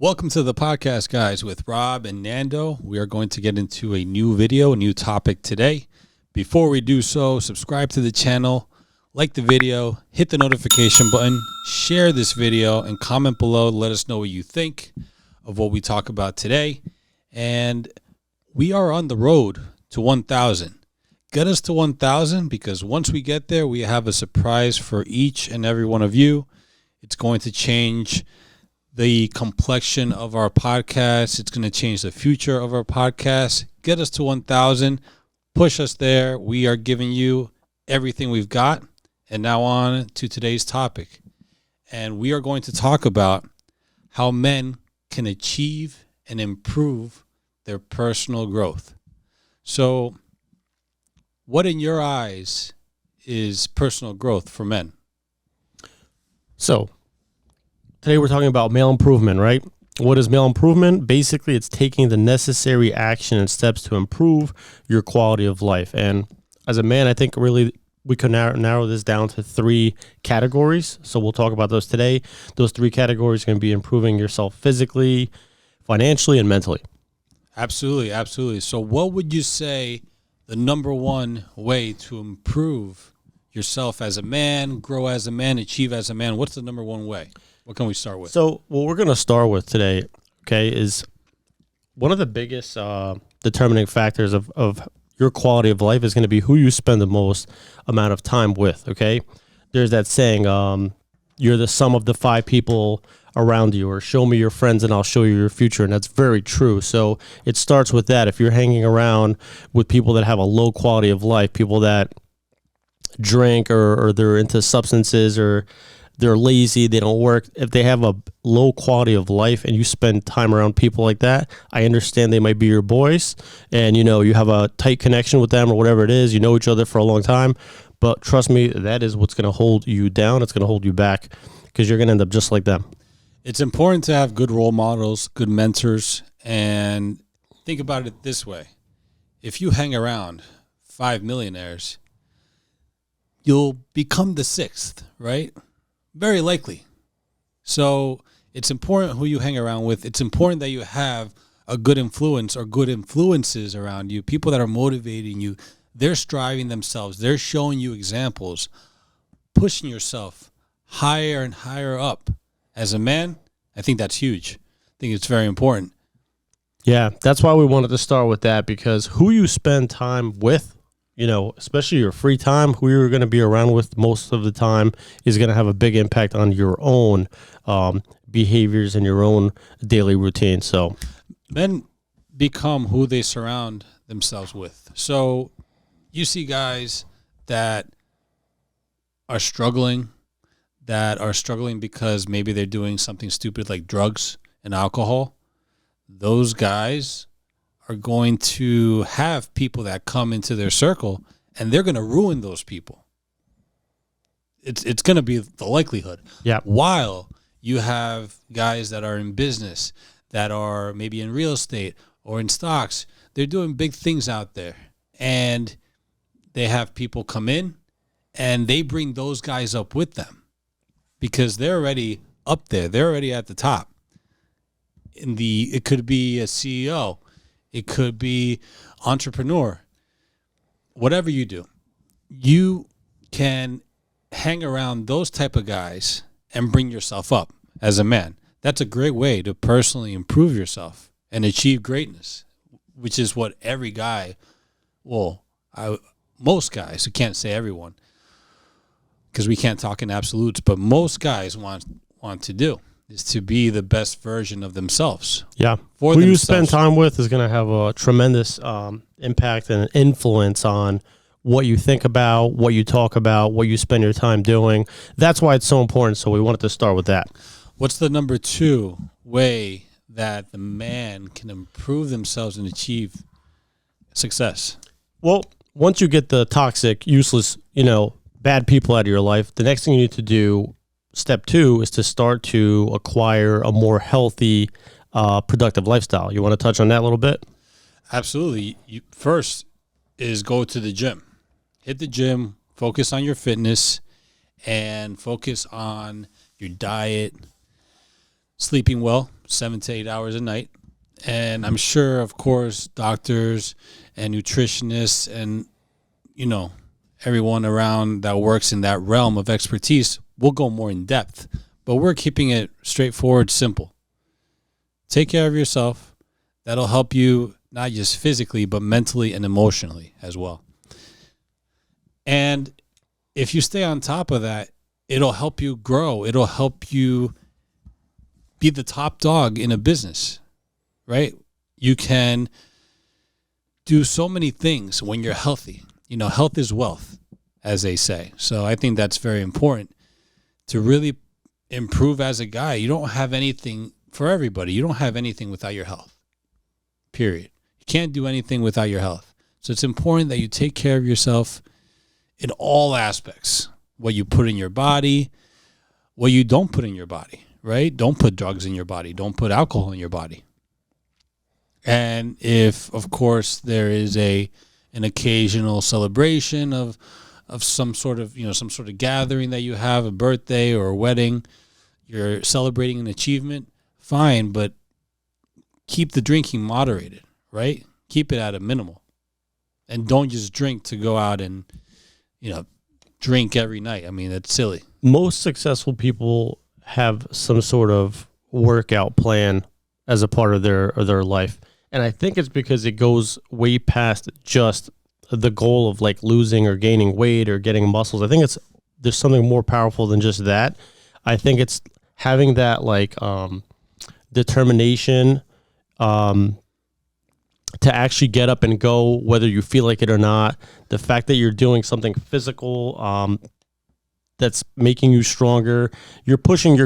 Welcome to the podcast, guys, with Rob and Nando. We are going to get into a new video, a new topic today. Before we do so, subscribe to the channel, like the video, hit the notification button, share this video, and comment below to let us know what you think of what we talk about today. And we are on the road to 1,000. Get us to 1,000 because once we get there, we have a surprise for each and every one of you. It's going to change the complexion of our podcast. It's going to change the future of our podcast. Get us to 1,000. Push us there. We are giving you everything we've got. And now on to today's topic. And we are going to talk about how men can achieve and improve their personal growth. So, what in your eyes is personal growth for men? So, today we're talking about male improvement, right? What is male improvement? Basically, it's taking the necessary action and steps to improve your quality of life. And as a man, I think really we could narrow this down to three categories. So we'll talk about those today. Those three categories are going to be improving yourself physically, financially, and mentally. Absolutely, absolutely. So what would you say the number one way to improve yourself as a man, grow as a man, achieve as a man? What's the number one way? What can we start with? So what we're going to start with today, okay, is one of the biggest determining factors of your quality of life is going to be who you spend the most amount of time with, okay? There's that saying, you're the sum of the five people around you, or show me your friends and I'll show you your future. And that's very true. So it starts with that. If you're hanging around with people that have a low quality of life, people that drink or they're into substances or they're lazy, they don't work, if they have a low quality of life and you spend time around people like that, I understand they might be your boys and, you have a tight connection with them or whatever it is, you know each other for a long time, but trust me, that is what's going to hold you down. It's going to hold you back because you're going to end up just like them. It's important to have good role models, good mentors, and think about it this way. If you hang around 5 millionaires, you'll become the sixth, right? Very likely. So it's important who you hang around with. It's important that you have a good influence or good influences around you, people that are motivating you. They're striving themselves. They're showing you examples, pushing yourself higher and higher up. As a man, I think that's huge. I think it's very important. Yeah, that's why we wanted to start with that, because who you spend time with, especially your free time, who you're going to be around with most of the time is going to have a big impact on your own behaviors and your own daily routine. So men become who they surround themselves with. So you see guys that are struggling because maybe they're doing something stupid like drugs and alcohol. Those guys are going to have people that come into their circle and they're going to ruin those people. It's going to be the likelihood. Yeah. While you have guys that are in business, that are maybe in real estate or in stocks, they're doing big things out there. And they have people come in and they bring those guys up with them because they're already up there. They're already at the top. It could be a CEO. It could be entrepreneur. Whatever you do, you can hang around those type of guys and bring yourself up as a man. That's a great way to personally improve yourself and achieve greatness, which is what every guy, most guys, I can't say everyone because we can't talk in absolutes, but most guys want to do. Is to be the best version of themselves. Yeah. Who you spend time with is going to have a tremendous impact and influence on what you think about, what you talk about, what you spend your time doing. That's why it's so important. So we wanted to start with that. What's the number two way that the man can improve themselves and achieve success? Well, once you get the toxic, useless, bad people out of your life, the next thing you need to do, step two, is to start to acquire a more healthy, productive lifestyle. You want to touch on that a little bit? Absolutely. First is go to the gym. Hit the gym, focus on your fitness, and focus on your diet. sleeping well, 7 to 8 hours a night. And I'm sure, of course, doctors and nutritionists and, everyone around that works in that realm of expertise will go more in depth. But we're keeping it straightforward, simple. Take care of yourself. That'll help you not just physically, but mentally and emotionally as well. And if you stay on top of that, it'll help you grow. It'll help you be the top dog in a business, right? You can do so many things when you're healthy. Health is wealth, as they say. So I think that's very important to really improve as a guy. You don't have anything for everybody. You don't have anything without your health, period. You can't do anything without your health. So it's important that you take care of yourself in all aspects. What you put in your body, what you don't put in your body, right? Don't put drugs in your body. Don't put alcohol in your body. And if, of course, there is an occasional celebration of some sort of, some sort of gathering that you have, a birthday or a wedding, you're celebrating an achievement, fine, but keep the drinking moderated, right? Keep it at a minimal. And don't just drink to go out and, drink every night. I mean, that's silly. Most successful people have some sort of workout plan as a part of their life. And I think it's because it goes way past just the goal of like losing or gaining weight or getting muscles. I think there's something more powerful than just that. I think it's having that like determination to actually get up and go, whether you feel like it or not. The fact that you're doing something physical that's making you stronger. You're pushing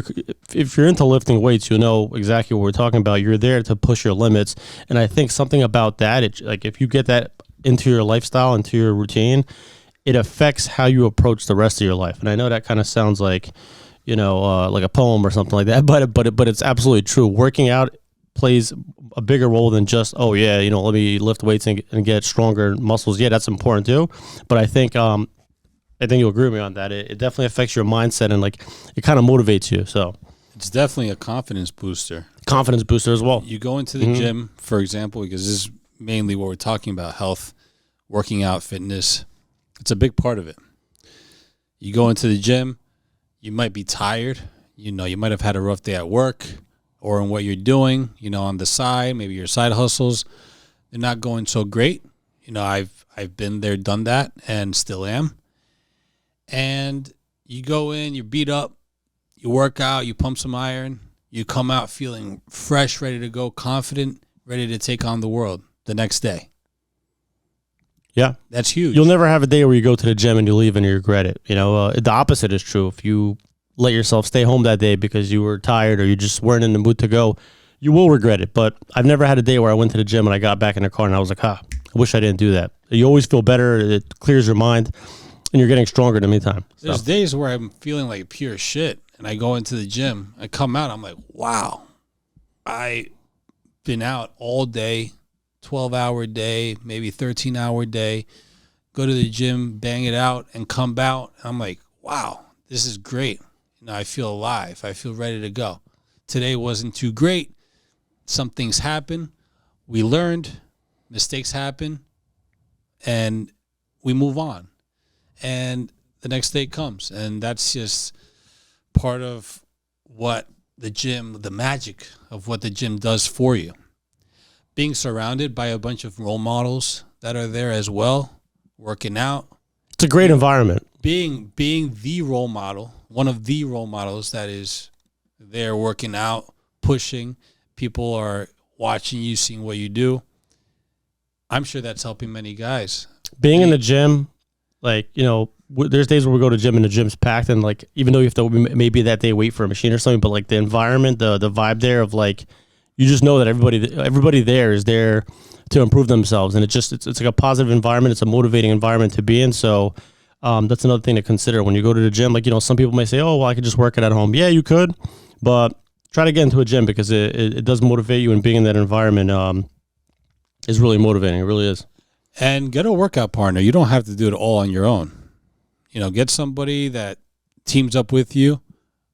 if you're into lifting weights, you know exactly what we're talking about. You're there to push your limits. And I think something about that, like if you get that into your lifestyle, into your routine, it affects how you approach the rest of your life. And I know that kind of sounds like, like a poem or something like that, but it's absolutely true. Working out plays a bigger role than just, let me lift weights and get stronger muscles. Yeah, that's important too. But I think you'll agree with me on that. It definitely affects your mindset and like it kind of motivates you. So it's definitely a confidence booster. Confidence booster as well. You go into the gym, for example, because this is mainly what we're talking about, health, working out, fitness. It's a big part of it. You go into the gym, you might be tired. You might have had a rough day at work or in what you're doing, on the side, maybe your side hustles. They're not going so great. I've been there, done that, and still am. And you go in, you're beat up, you work out, you pump some iron, you come out feeling fresh, ready to go, confident, ready to take on the world the next day. Yeah. That's huge. You'll never have a day where you go to the gym and you leave and you regret it. The opposite is true. If you let yourself stay home that day because you were tired or you just weren't in the mood to go, you will regret it. But I've never had a day where I went to the gym and I got back in the car and I was like, I wish I didn't do that. You always feel better. It clears your mind and you're getting stronger in the meantime. There's days where I'm feeling like pure shit and I go into the gym. I come out, I'm like, wow, I've been out all day, 12-hour day, maybe 13-hour day, go to the gym, bang it out, and come out. I'm like, wow, this is great. I feel alive. I feel ready to go. Today wasn't too great. Some things happen. We learned. Mistakes happen. And we move on. And the next day comes. And that's just part of what the gym, the magic of what the gym does for you. Being surrounded by a bunch of role models that are there as well, working out. It's a great environment. Being the role model, one of the role models that is there working out, pushing. People are watching you, seeing what you do. I'm sure that's helping many guys. Being in the gym, there's days where we go to the gym and the gym's packed, and like even though you have to maybe that day wait for a machine or something, but like the environment, the vibe there of like you just know that everybody there is there to improve themselves, and it's like a positive environment. It's a motivating environment to be in. So that's another thing to consider when you go to the gym. Like some people may say, "Oh, well, I could just work it at home." Yeah, you could, but try to get into a gym because it does motivate you, and being in that environment is really motivating. It really is. And get a workout partner. You don't have to do it all on your own. Get somebody that teams up with you.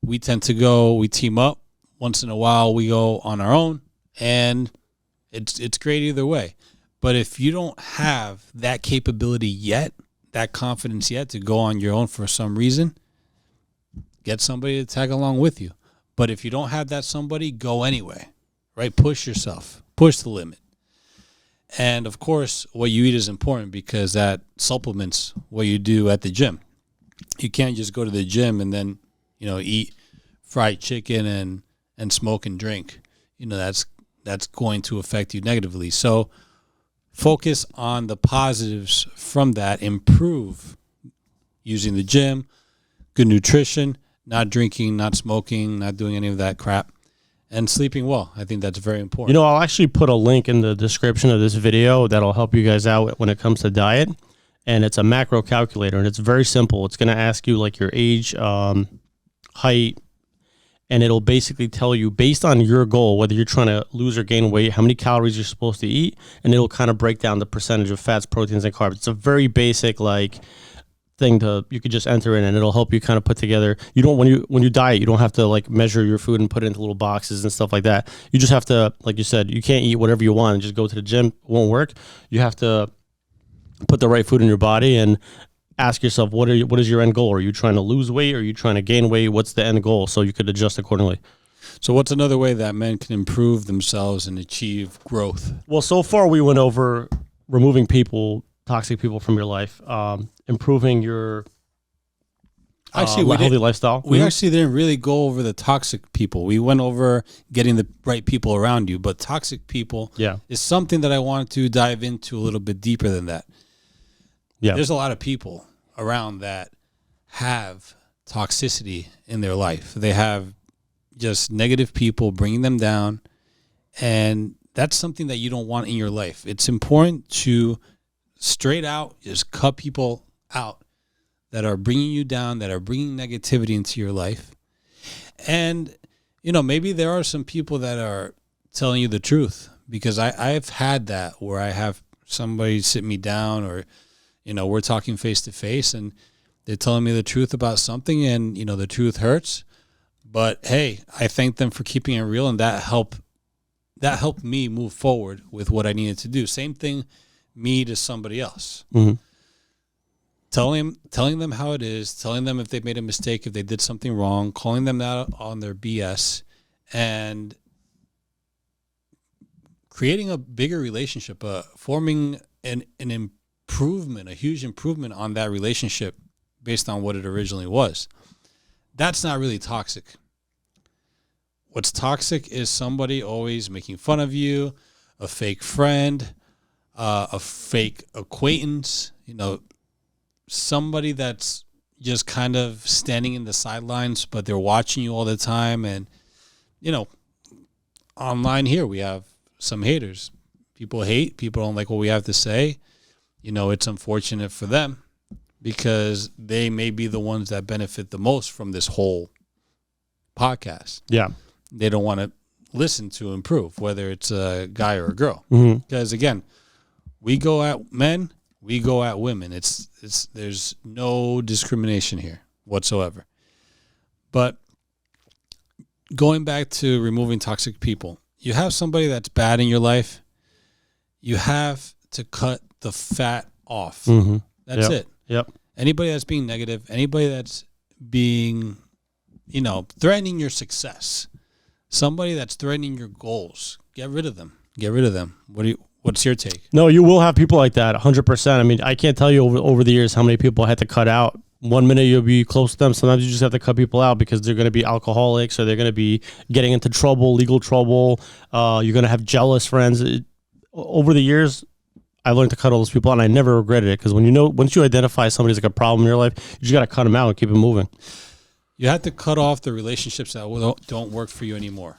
We team up. Once in a while, we go on our own, and it's great either way. But if you don't have that capability yet, that confidence yet to go on your own for some reason, get somebody to tag along with you. But if you don't have that somebody, go anyway, right? Push yourself, push the limit. And of course, what you eat is important because that supplements what you do at the gym. You can't just go to the gym and then, eat fried chicken and smoke and drink. That's going to affect you negatively. So focus on the positives from that. Improve using the gym, good nutrition, not drinking, not smoking, not doing any of that crap, and sleeping well. I think that's very important. I'll actually put a link in the description of this video that'll help you guys out when it comes to diet. And it's a macro calculator, and it's very simple. It's going to ask you like your age, height, and it'll basically tell you based on your goal, whether you're trying to lose or gain weight, how many calories you're supposed to eat, and it'll kind of break down the percentage of fats, proteins, and carbs. It's a very basic thing you could just enter in, and it'll help you kind of put together. You don't when you diet, you don't have to measure your food and put it into little boxes and stuff like that. You just have to, like you said, you can't eat whatever you want and just go to the gym. It won't work. You have to put the right food in your body and ask yourself, what is your end goal? Are you trying to lose weight? Are you trying to gain weight? What's the end goal? So you could adjust accordingly. So what's another way that men can improve themselves and achieve growth? Well, so far we went over removing toxic people from your life, improving your healthy lifestyle. We actually didn't really go over the toxic people. We went over getting the right people around you, but toxic people is something that I wanted to dive into a little bit deeper than that. Yeah. There's a lot of people around that have toxicity in their life. They have just negative people bringing them down, and that's something that you don't want in your life. It's important to straight out just cut people out that are bringing you down, that are bringing negativity into your life. And, maybe there are some people that are telling you the truth, because I've had that where I have somebody sit me down, or, we're talking face to face and they're telling me the truth about something, and, the truth hurts. But hey, I thank them for keeping it real, and that helped me move forward with what I needed to do. Same thing, me to somebody else. Mm-hmm. Telling them how it is, telling them if they made a mistake, if they did something wrong, calling them out on their BS, and creating a bigger relationship, forming an improvement, a huge improvement on that relationship based on what it originally was. That's not really toxic. What's toxic is somebody always making fun of you, a fake friend, a fake acquaintance, somebody that's just kind of standing in the sidelines, but they're watching you all the time. And, online here, we have some haters. People hate, people don't like what we have to say. It's unfortunate for them because they may be the ones that benefit the most from this whole podcast. Yeah. They don't want to listen to improve, whether it's a guy or a girl. Mm-hmm. Because again, we go at men, we go at women. There's no discrimination here whatsoever. But going back to removing toxic people, you have somebody that's bad in your life, you have to cut the fat off. Mm-hmm. That's it. Yep. Anybody that's being negative, anybody that's being, threatening your success, somebody that's threatening your goals, get rid of them. Get rid of them. What's your take? No, you will have people like that, 100%. I mean, I can't tell you over the years how many people I had to cut out. One minute you'll be close to them. Sometimes you just have to cut people out because they're going to be alcoholics, or they're going to be getting into trouble, legal trouble. You're going to have jealous friends. Over the years, I learned to cut all those people out, and I never regretted it, because once you identify somebody's like a problem in your life, you just got to cut them out and keep it moving. You have to cut off the relationships that don't work for you anymore.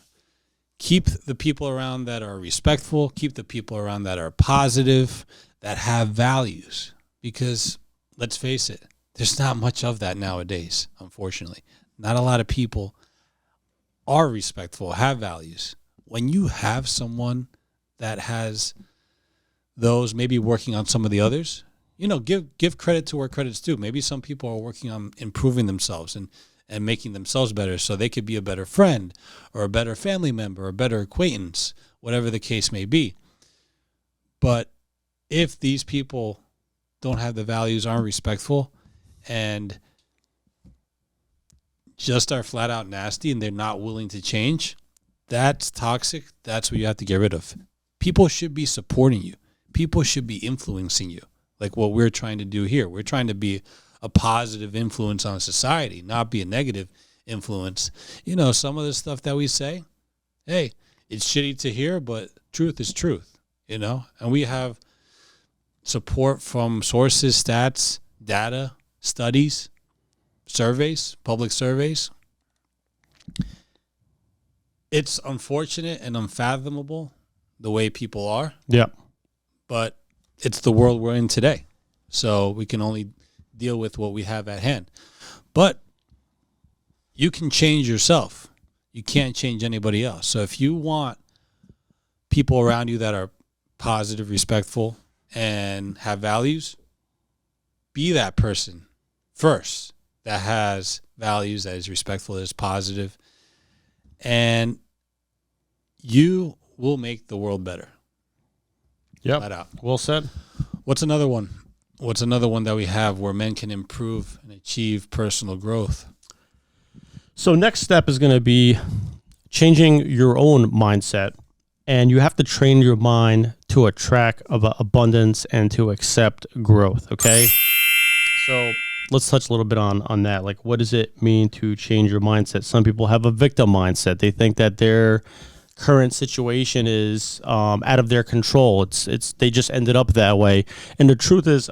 Keep the people around that are respectful. Keep the people around that are positive, that have values. Because let's face it, there's not much of that nowadays, unfortunately. Not a lot of people are respectful, have values. When you have someone that has those, maybe working on some of the others, give credit to where credit's due. Maybe some people are working on improving themselves and and making themselves better so they could be a better friend or a better family member or a better acquaintance, whatever the case may be. But if these people don't have the values, aren't respectful, and just are flat out nasty and they're not willing to change, that's toxic. That's what you have to get rid of. People should be supporting you. People should be influencing you, like what we're trying to do here. We're trying to be a positive influence on society, not be a negative influence. You know, some of the stuff that we say, hey, it's shitty to hear, but truth is truth, you know? And we have support from sources, stats, data, studies, surveys, public surveys. It's unfortunate and unfathomable the way people are. Yeah. But it's the world we're in today. So we can only deal with what we have at hand. But you can change yourself. You can't change anybody else. So if you want people around you that are positive, respectful, and have values, be that person first that has values, that is respectful, that is positive, and you will make the world better. Yep. Flat out. Well said. What's another one? What's another one that we have where men can improve and achieve personal growth? So next step is going to be changing your own mindset, and you have to train your mind to attract abundance and to accept growth. Okay. So let's touch a little bit on that. Like, what does it mean to change your mindset? Some people have a victim mindset. They think that their current situation is out of their control. It's they just ended up that way. And the truth is,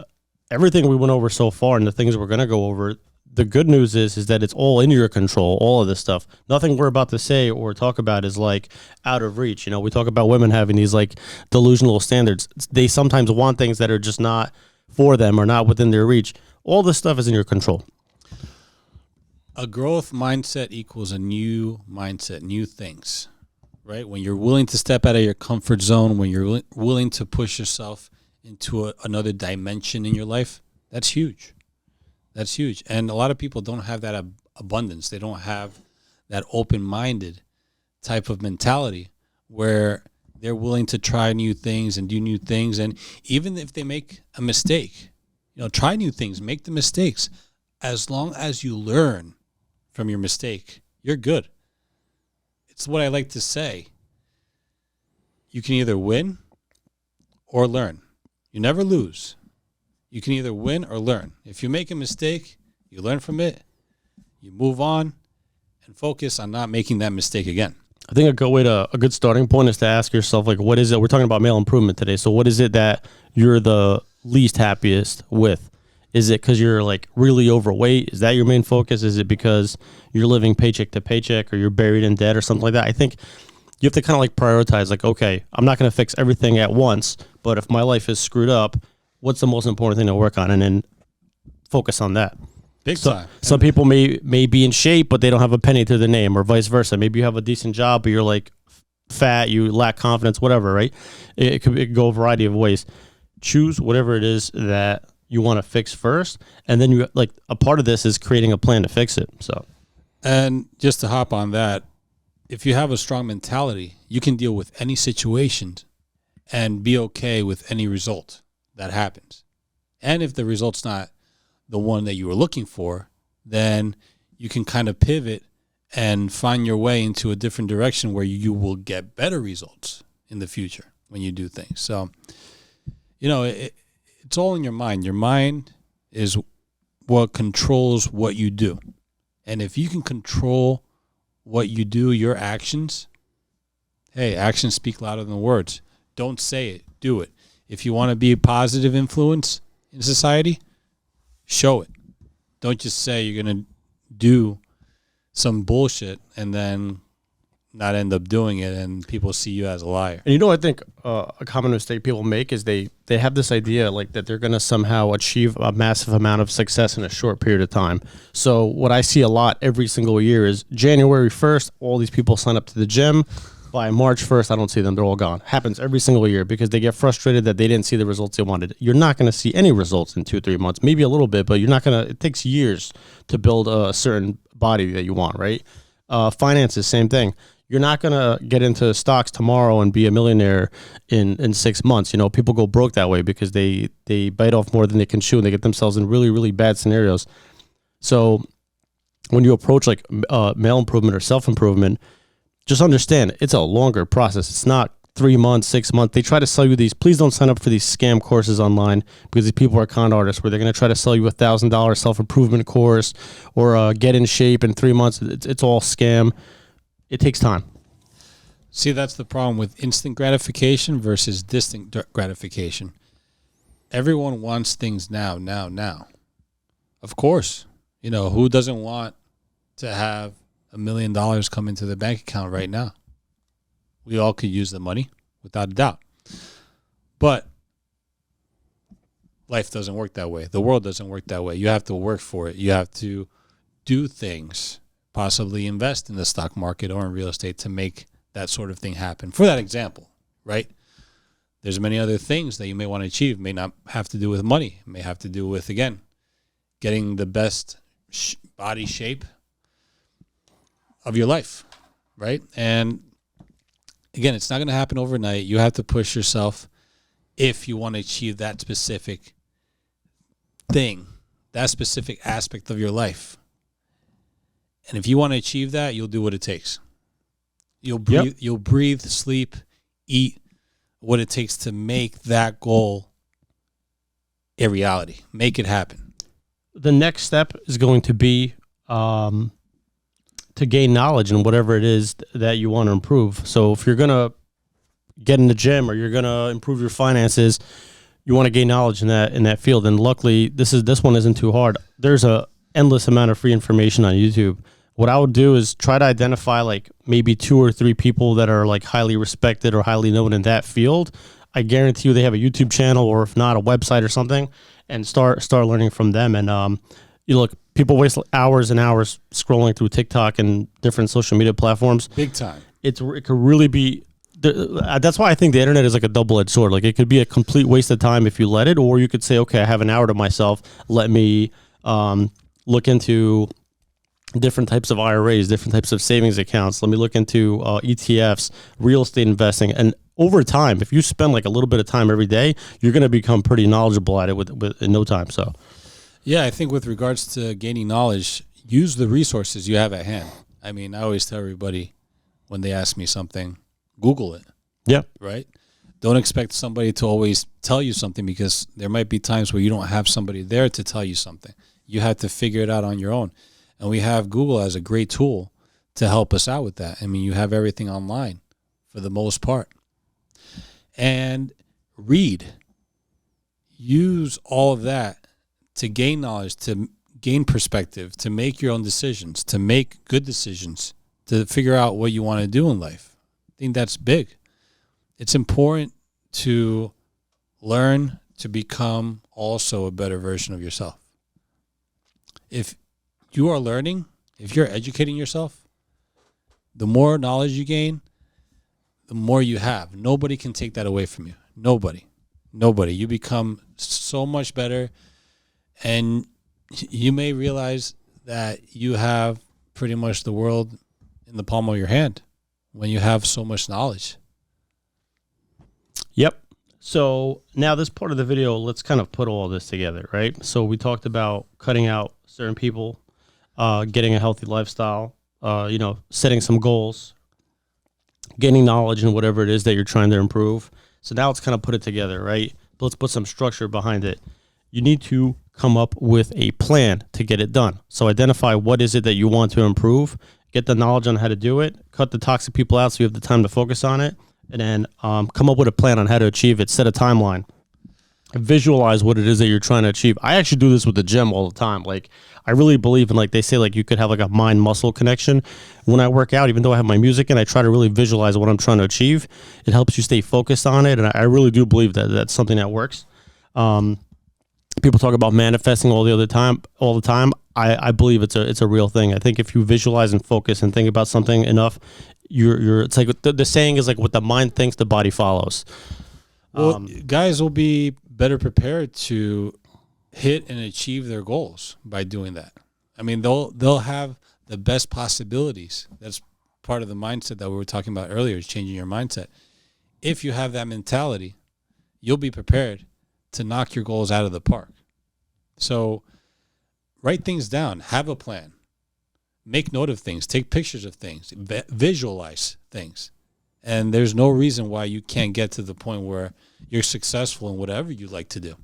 everything we went over so far and the things we're going to go over, the good news is that it's all in your control, all of this stuff. Nothing we're about to say or talk about is like out of reach. You know, we talk about women having these like delusional standards. They sometimes want things that are just not for them or not within their reach. All this stuff is in your control. A growth mindset equals a new mindset, new things, right? When you're willing to step out of your comfort zone, when you're willing to push yourself into another dimension in your life, that's huge. That's huge. And a lot of people don't have that abundance. They don't have that open-minded type of mentality where they're willing to try new things and do new things. And even if they make a mistake, you know, try new things, make the mistakes. As long as you learn from your mistake, you're good. It's what I like to say. You can either win or learn. You never lose. You can either win or learn. If you make a mistake, you learn from it, you move on, and focus on not making that mistake again. I think a good starting point is to ask yourself, like, what is it? We're talking about male improvement today. So what is it that you're the least happiest with? Is it because you're like really overweight? Is that your main focus? Is it because you're living paycheck to paycheck or you're buried in debt or something like that? I think you have to kind of like prioritize, like, okay, I'm not going to fix everything at once, but if my life is screwed up, what's the most important thing to work on? And then focus on that. Big time. Some people may be in shape, but they don't have a penny to their name, or vice versa. Maybe you have a decent job, but you're like fat, you lack confidence, whatever, right? It could go a variety of ways. Choose whatever it is that you want to fix first, and then you like a part of this is creating a plan to fix it. So, and just to hop on that, if you have a strong mentality, you can deal with any situation and be okay with any result that happens. And if the result's not the one that you were looking for, then you can kind of pivot and find your way into a different direction where you will get better results in the future when you do things. So, you know, it's all in your mind. Your mind is what controls what you do. And if you can control what you do, your actions, hey, actions speak louder than words. Don't say it, do it. If you want to be a positive influence in society, show it. Don't just say you're going to do some bullshit and then not end up doing it and people see you as a liar. and you know, I think a common mistake people make is they have this idea like that they're going to somehow achieve a massive amount of success in a short period of time. So what I see a lot every single year is January 1st, all these people sign up to the gym. by March 1st, I don't see them. They're all gone. Happens every single year because they get frustrated that they didn't see the results they wanted. You're not going to see any results in 2-3 months, maybe a little bit, but you're not going to, it takes years to build a certain body that you want, right? Finances, same thing. You're not going to get into stocks tomorrow and be a millionaire in 6 months. You know, people go broke that way because they bite off more than they can chew and they get themselves in really, really bad scenarios. So when you approach like male improvement or self-improvement, just understand it's a longer process. It's not 3 months, 6 months. They try to sell you these. Please don't sign up for these scam courses online because these people are con artists where they're going to try to sell you $1,000 self-improvement course or get in shape in 3 months. It's all scam. It takes time. See, that's the problem with instant gratification versus distant gratification. Everyone wants things now. Of course, you know, who doesn't want to have $1 million come into the bank account right now? We all could use the money, without a doubt. But life doesn't work that way. The world doesn't work that way. You have to work for it. You have to do things, possibly invest in the stock market or in real estate to make that sort of thing happen. For that example, right? There's many other things that you may want to achieve. It may not have to do with money. It may have to do with, again, getting the best body shape of your life, right? And again, it's not going to happen overnight. You have to push yourself if you want to achieve that specific thing, that specific aspect of your life. And if you want to achieve that, you'll do what it takes. You'll breathe, sleep, eat what it takes to make that goal a reality. Make it happen. The next step is going to be to gain knowledge in whatever it is that you want to improve. So if you're going to get in the gym or you're going to improve your finances, you want to gain knowledge in that field. And luckily, this one isn't too hard. There's a endless amount of free information on YouTube. What I would do is try to identify like maybe 2 or 3 people that are like highly respected or highly known in that field. I guarantee you they have a YouTube channel or if not a website or something, and start learning from them. And you look, people waste hours and hours scrolling through TikTok and different social media platforms. Big time. It could really be. That's why I think the internet is like a double-edged sword. Like it could be a complete waste of time if you let it, or you could say, okay, I have an hour to myself. Let me look into different types of IRAs, different types of savings accounts. Let me look into ETFs, real estate investing. And over time, if you spend like a little bit of time every day, you're going to become pretty knowledgeable at it in no time. So, yeah, I think with regards to gaining knowledge, use the resources you have at hand. I mean, I always tell everybody when they ask me something, Google it. Yeah. Right? Don't expect somebody to always tell you something because there might be times where you don't have somebody there to tell you something. You have to figure it out on your own. And we have Google as a great tool to help us out with that. I mean, you have everything online for the most part. And read. Use all of that to gain knowledge, to gain perspective, to make your own decisions, to make good decisions, to figure out what you want to do in life. I think that's big. It's important to learn to become also a better version of yourself. If you are learning, if you're educating yourself, the more knowledge you gain, the more you have. Nobody can take that away from you. Nobody. You become so much better, and you may realize that you have pretty much the world in the palm of your hand when you have so much knowledge. Yep. So now this part of the video, let's kind of put all this together, right? So we talked about cutting out certain people, getting a healthy lifestyle, setting some goals, gaining knowledge in whatever it is that you're trying to improve. So now let's kind of put it together, right? Let's put some structure behind it. You need to come up with a plan to get it done. So identify what is it that you want to improve, get the knowledge on how to do it, cut the toxic people out so you have the time to focus on it, and then come up with a plan on how to achieve it, set a timeline. Visualize what it is that you're trying to achieve. I actually do this with the gym all the time. Like, I really believe in, like they say, like you could have like a mind muscle connection. When I work out, even though I have my music in, I try to really visualize what I'm trying to achieve. It helps you stay focused on it, and I really do believe that that's something that works. People talk about manifesting all the time. I believe it's a real thing. I think if you visualize and focus and think about something enough, you're it's like the saying is like what the mind thinks, the body follows. Well, guys will be better prepared to hit and achieve their goals by doing that. I mean, they'll have the best possibilities. That's part of the mindset that we were talking about earlier, is changing your mindset. If you have that mentality, you'll be prepared to knock your goals out of the park. So write things down, have a plan, make note of things, take pictures of things, visualize things. And there's no reason why you can't get to the point where you're successful in whatever you like to do.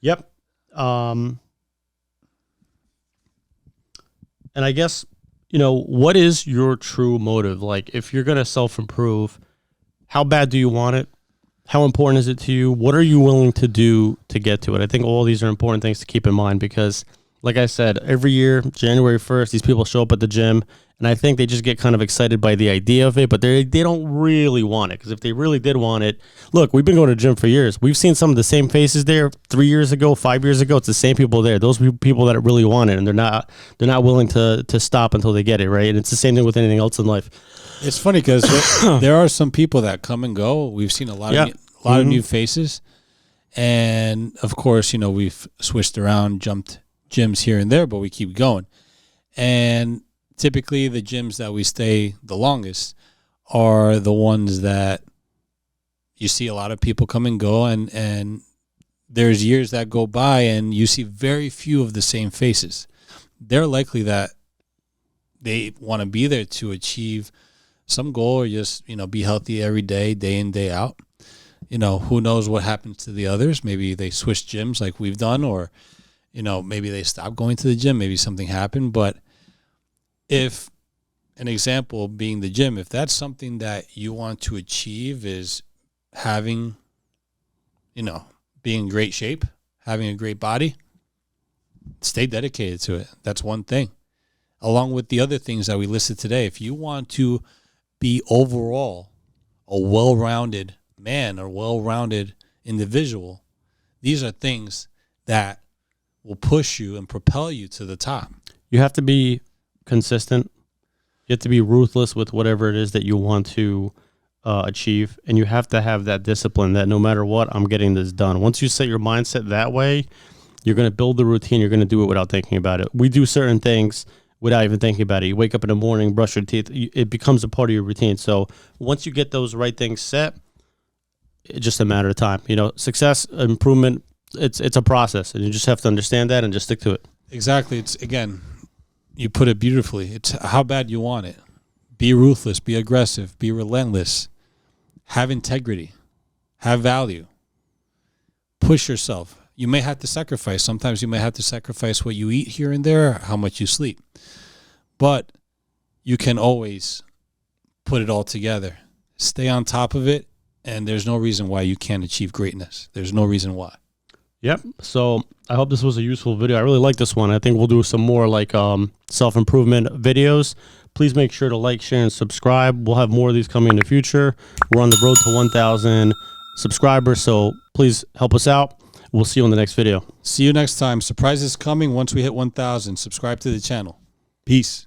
Yep. And I guess, what is your true motive? Like, if you're going to self-improve, how bad do you want it? How important is it to you? What are you willing to do to get to it? I think all these are important things to keep in mind because, like I said, every year, January 1st, these people show up at the gym, and I think they just get kind of excited by the idea of it, but they don't really want it. Because if they really did want it, look, we've been going to the gym for years. We've seen some of the same faces there 3 years ago, 5 years ago. It's the same people there. Those people that really want it, and they're not willing to stop until they get it, right? And it's the same thing with anything else in life. It's funny because there are some people that come and go. We've seen a lot of new faces, and of course, we've switched around, jumped gyms here and there, but we keep going. And typically, the gyms that we stay the longest are the ones that you see a lot of people come and go, and there's years that go by, and you see very few of the same faces. They're likely that they want to be there to achieve some goal or just, be healthy every day, day in, day out. Who knows what happens to the others? Maybe they switch gyms like we've done, or, maybe they stop going to the gym. Maybe something happened. But if, an example being the gym, if that's something that you want to achieve is having, being in great shape, having a great body, stay dedicated to it. That's one thing. Along with the other things that we listed today, if you want to be overall a well-rounded man or well-rounded individual, these are things that will push you and propel you to the top. You have to be consistent. You have to be ruthless with whatever it is that you want to achieve, and you have to have that discipline that no matter what, I'm getting this done. Once you set your mindset that way, you're going to build the routine. You're going to do it without thinking about it. We do certain things without even thinking about it. You wake up in the morning, brush your teeth. It becomes a part of your routine. So once you get those right things set, it's just a matter of time. Success, improvement, it's a process, and you just have to understand that and just stick to it. Exactly. It's, again, you put it beautifully. It's how bad you want it. Be ruthless, be aggressive, be relentless, have integrity, have value, push yourself. You may have to sacrifice. Sometimes you may have to sacrifice what you eat here and there, how much you sleep. But you can always put it all together. Stay on top of it, and there's no reason why you can't achieve greatness. There's no reason why. Yep. So I hope this was a useful video. I really like this one. I think we'll do some more like self-improvement videos. Please make sure to like, share, and subscribe. We'll have more of these coming in the future. We're on the road to 1,000 subscribers, so please help us out. We'll see you in the next video. See you next time. Surprise is coming once we hit 1,000. Subscribe to the channel. Peace.